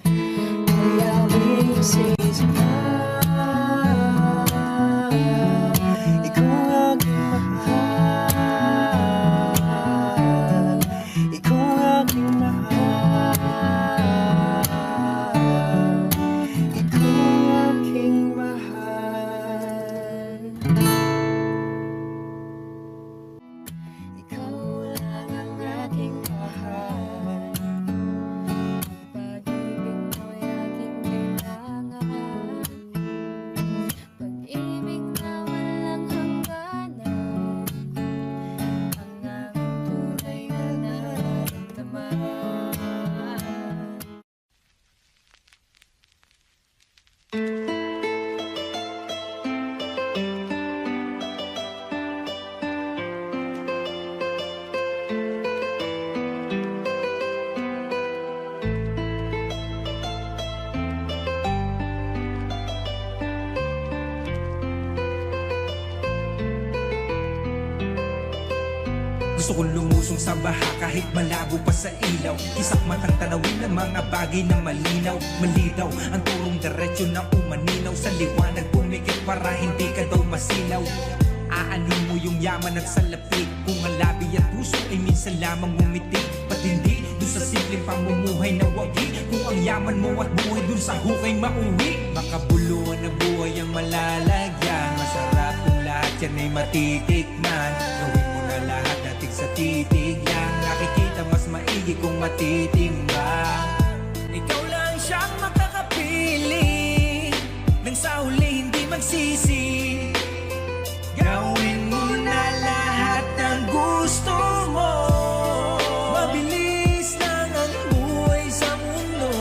layawin sa isip ka. Ikaw Gusto kong lumusong sa baha kahit malabo pa sa ilaw. Isak matang tanawin ng mga bagay na malinaw. Malinaw ang turong diretsyo na umaninaw. Sa liwanag pumikit para hindi ka daw masilaw. Aanin mo yung yaman at salapi. Kung ang labi at puso ay minsan lamang ngumiti. Ba't hindi doon sa simpleng pamumuhay na wagi? Kung ang yaman mo at buhay doon sa hukay mauwi. Makabuluhan na buhay ang malalagyan. Masarap kung lahat yan ay matitikman. Gawin mo na lahat natin sa titig lang. Nakikita mas maigi kung matitimbang. Ikaw lang siyang makakapili nang sa huli hindi magsisi. Gawin mo na lahat ng gusto mo. Mabilis lang ang buhay sa mundo.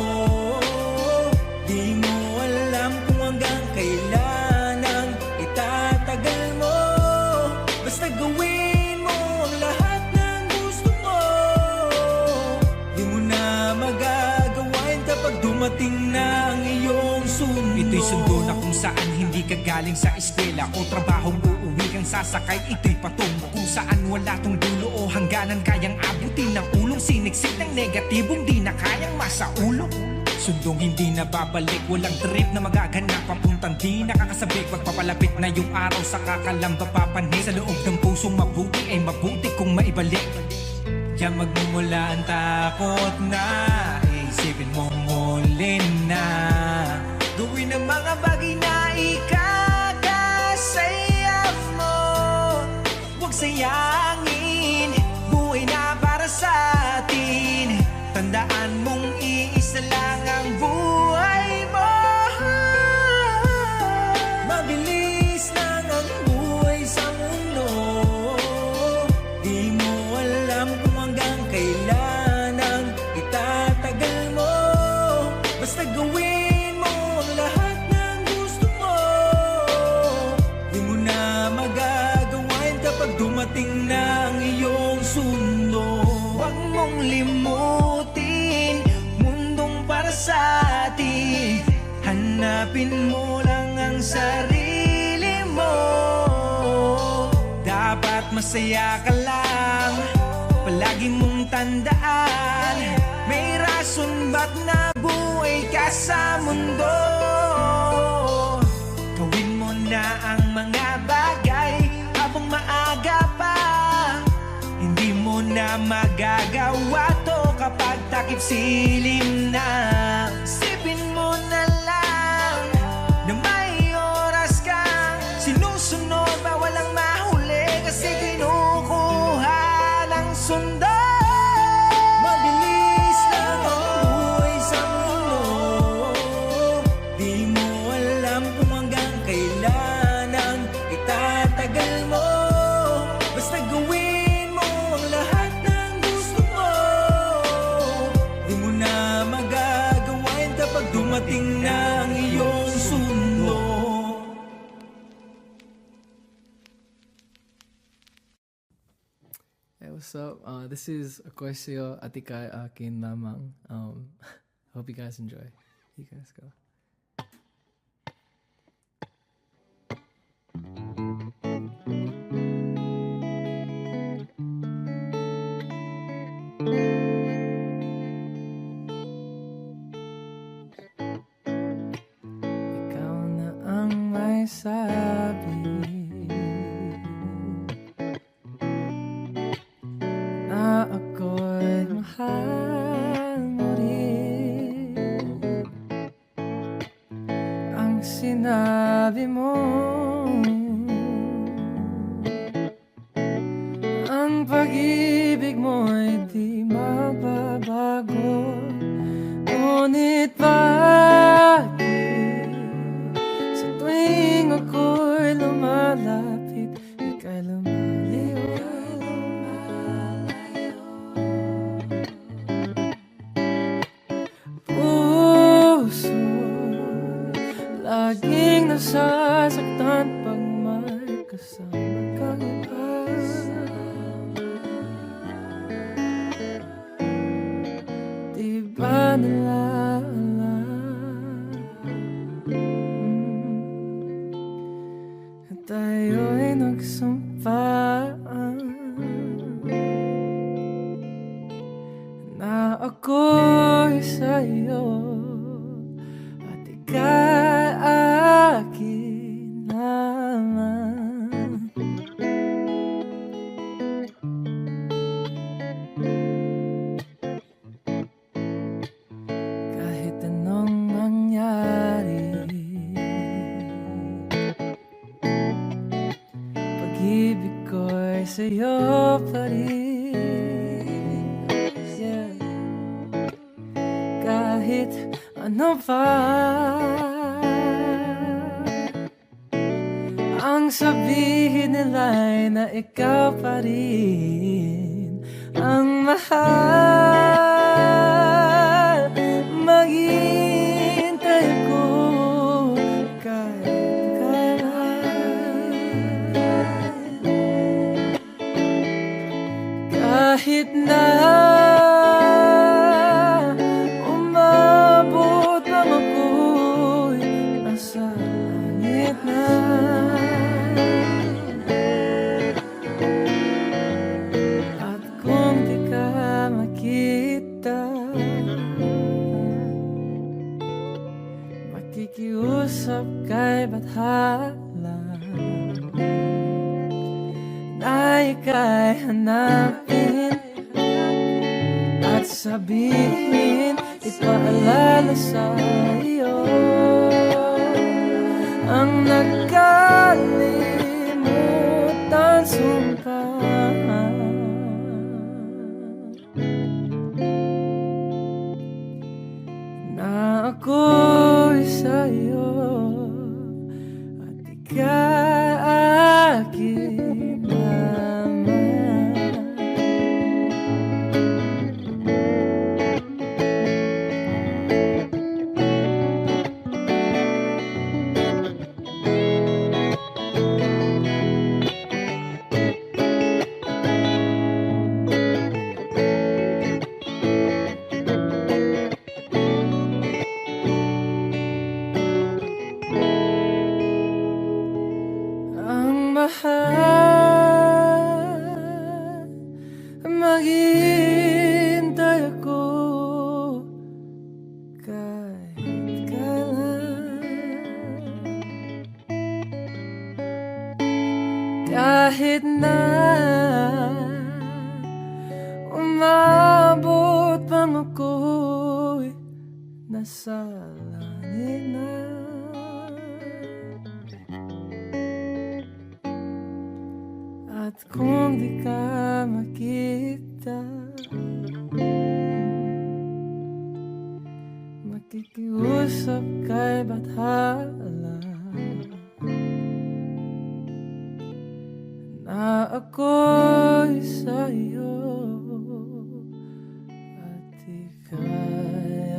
Di mo alam kung hanggang kailan ang itatagal mo. Basta gawin mo ang lahat ng gusto mo. Di mo na magagawain kapag dumating na ang iyong sundo. Ito'y sundo na kung saan hindi ka galing sa eskwela o trabahong uuwi kang sasakay. Ito'y patungo kung saan wala tong dulo o hangganan kayang abutin ng ulong siniksik ng negatibong di na kayang masaulo. Sundong hindi na babalik, walang trip na magaganap. Papuntang di nakakasabik, magpapalapit na yung araw sa kakalamba papanik. Sa loob ng pusong mabuti ay mabuti kung maibalik. Diyan magmumula ang takot na isipin mong huli na. Gawin ang mga bagay na ikakasaya mo. Huwag sayangin, buhay na para sa atin. Tandaan mong iisa lang ang buhay mo. Mabilis lang ang buhay sa mundo. Di mo alam kung hanggang kailan ang itatagal mo. Basta gawin mo ang lahat ng gusto mo. Di mo na magagawain kapag dumating na ang iyong sundo. Huwag mong limutin mundong para sa atin. Hanapin mo lang ang sarili mo. Dapat masaya ka lang, palagi mong tandaan. May rason ba't nabuhay ka sa mundo. Gawin mo na ang mga bagay habang maaga pa. Hindi mo na magagawa to kapag takip silim na. Isipin mo na lang na may oras kang sinusunod pa walang mahuli kasi kinukuha ng sundo. Mabilis lang ang buhay sa mundo. Di mo alam kung hanggang kailan ang itatagal mo. Basta gawin mo ang lahat ng gusto mo. Di mo na magagawain kapag dumating na ang iyong sundo. Hey, what's up? This is Akoisio Atikai Akin Namang. Hope you guys enjoy. You guys go. Ikaw na ang may sabi na ako'y mahal mo rin. Ang sinabi mo, ang pag-ibig mo'y di mababago. Ngunit bakit sa tuwing ako'y lumalapit, ika'y lumalayo? Puso laging nasasaktan pag may kasama kang iba. Di ba nila alam na tayo'y nagsumpaan? sa'yo pa rin. Yeah. Kahit ano pa ang sabihin nila'y na ikaw pa rin ang mahal. Maghihintay ko kahit kailan, kahit na umabot ang ako'y nasa langit na. At kung di ka makita, makikiusap kay bathala na ika'y hanapin at sabihin, ipaalala sa iyo ang nakalimutan sumpa na ako'y sa'yo at ika'y akin naman. Ang mahal, maghihintay ako kahit kailan, kahit na umabot pang ako'y nasa langit na. At kung di ka makita, makikiusap kay bathala na ako'y sa'yo at ika'y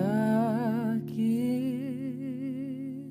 akin.